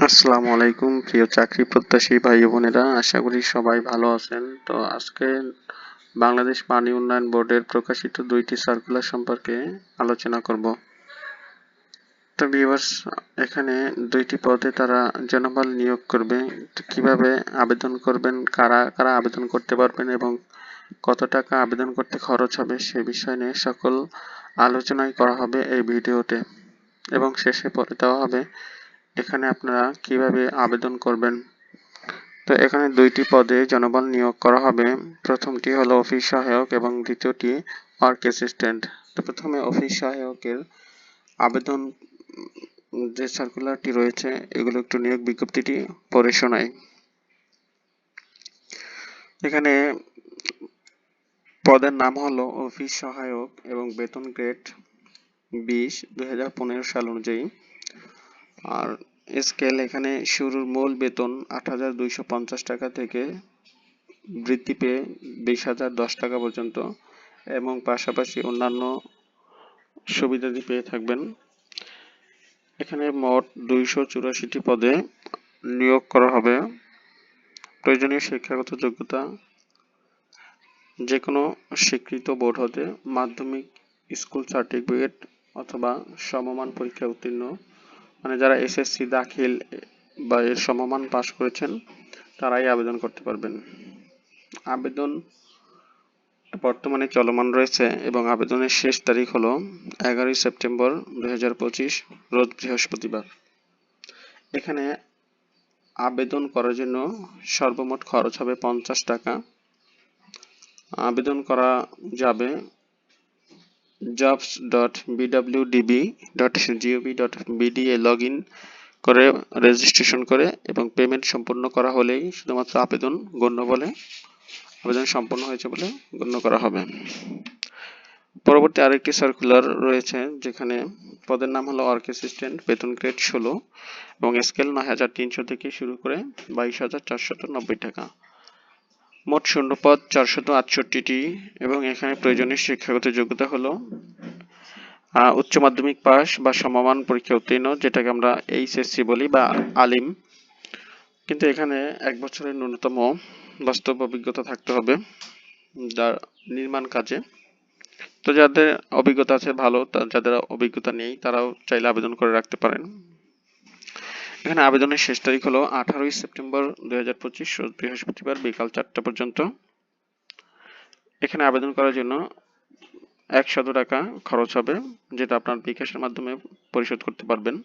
আসসালামু আলাইকুম প্রিয় চাকরি প্রত্যাশী ভাই বোনেরা, আশা করি সবাই ভালো আছেন। তো আজকে বাংলাদেশ পানি উন্নয়ন বোর্ডের প্রকাশিত 2টি সার্কুলার সম্পর্কে আলোচনা করব। তো ভিউয়ার্স, এখানে 2টি পদে তারা জনবল নিয়োগ করবে। তো কিভাবে আবেদন করবেন, কারা কারা আবেদন করতে পারবেন এবং কত টাকা আবেদন করতে খরচ হবে সে বিষয় নিয়ে সকল আলোচনাই করা হবে এই ভিডিওতে, এবং শেষে বলে দেওয়া হবে এখানে আপনারা কিভাবে আবেদন করবেন। তো এখানে 2টি পদে জনবল নিয়োগ করা হবে। প্রথমটি হলো অফিস সহায়ক এবং দ্বিতীয়টি ওয়ার্ক অ্যাসিস্ট্যান্ট। তো প্রথমে অফিস সহায়কের আবেদন যে সার্কুলারটি রয়েছে এগুলো একটু নিয়োগ বিজ্ঞপ্তিটি পড়ে শোনাই। এখানে পদের নাম হলো অফিস সহায়ক এবং বেতন গ্রেড 20/2015 সাল অনুযায়ী। আর স্কেল এখানে শুরুর মূল বেতন 8,250 টাকা থেকে বৃদ্ধি পেয়ে 20,010 টাকা পর্যন্ত, এবং পাশাপাশি অন্যান্য সুবিধাদি পেয়ে থাকবেন। এখানে মোট 284টি পদে নিয়োগ করা হবে। প্রয়োজনীয় শিক্ষাগত যোগ্যতা যে কোনো স্বীকৃত বোর্ড হতে মাধ্যমিক স্কুল সার্টিফিকেট অথবা সমমান পরীক্ষায় উত্তীর্ণ, মানে যারা এসএসসি দাখিল বা এর সমমান পাশ করেছেন তারাই আবেদন করতে পারবেন। আবেদন বর্তমানে চলমান রয়েছে এবং আবেদনের শেষ তারিখ হলো 11 সেপ্টেম্বর 2025 রোজ বৃহস্পতিবার। এখানে আবেদন করার জন্য সর্বমোট খরচ হবে 50 টাকা। আবেদন করা যাবে jobs.bwdb.gov.bd এ লগ ইন করে রেজিস্ট্রেশন করে এবং পেমেন্ট সম্পূর্ণ করা হলেই শুধুমাত্র আবেদন সম্পন্ন হয়েছে বলে গণ্য করা হবে। পরবর্তী আরেকটি সার্কুলার রয়েছে যেখানে পদের নাম হলো ওয়ার্ক অ্যাসিস্ট্যান্ট, বেতন গ্রেড 16 এবং স্কেল 9,300 থেকে শুরু করে 22,490 টাকা। মোট শূন্যপদ 468টি এবং এখানে প্রয়োজনীয় শিক্ষাগত যোগ্যতা হলো উচ্চ মাধ্যমিক পাস বা সমমান পরীক্ষা উত্তীর্ণ, যেটাকে আমরা এইচএসসি বলি বা আলিম, কিন্তু এখানে 1 বছরের ন্যূনতম বাস্তব অভিজ্ঞতা থাকতে হবে নির্মাণ কাজে। তো যাদের অভিজ্ঞতা আছে ভালো, যাদের অভিজ্ঞতা নেই তারাও চাইলে আবেদন করে রাখতে পারেন। এখানে আবেদনের শেষ তারিখ হলো 18 সেপ্টেম্বর 2025 রোজ বৃহস্পতিবার বিকাল 4টা পর্যন্ত। এখানে আবেদন করার জন্য 100 টাকা খরচ হবে, যেটা আপনার বিকাশের মাধ্যমে পরিশোধ করতে পারবেন।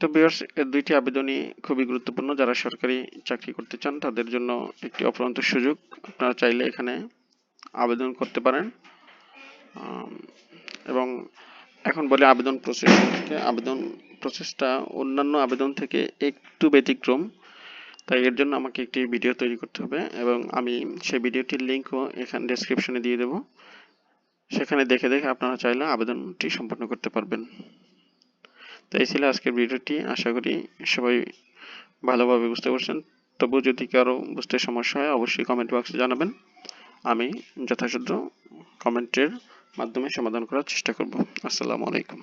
তো ভিউয়ার্স, এই 2টি আবেদনই খুবই গুরুত্বপূর্ণ। যারা সরকারি চাকরি করতে চান তাদের জন্য একটি অফুরন্ত সুযোগ। আপনারা চাইলে এখানে আবেদন করতে পারেন। এবং এখন বলে আবেদন প্রসেসটা অন্যান্য আবেদন থেকে একটু ব্যতিক্রম, তাই এর জন্য আমাকে একটি ভিডিও তৈরি করতে হবে এবং আমি সেই ভিডিওটির লিঙ্কও এখানে ডেসক্রিপশনে দিয়ে দেব। সেখানে দেখে আপনারা চাইলে আবেদনটি সম্পন্ন করতে পারবেন। তো এই ছিল আজকের ভিডিওটি। আশা করি সবাই ভালোভাবে বুঝতে পারছেন। তবু যদি কারো বুঝতে সমস্যা হয় অবশ্যই কমেন্ট বক্সে জানাবেন। আমি যথাসাধ্য কমেন্টের মাধ্যমে সমাধান করার চেষ্টা করব। আসসালামু আলাইকুম।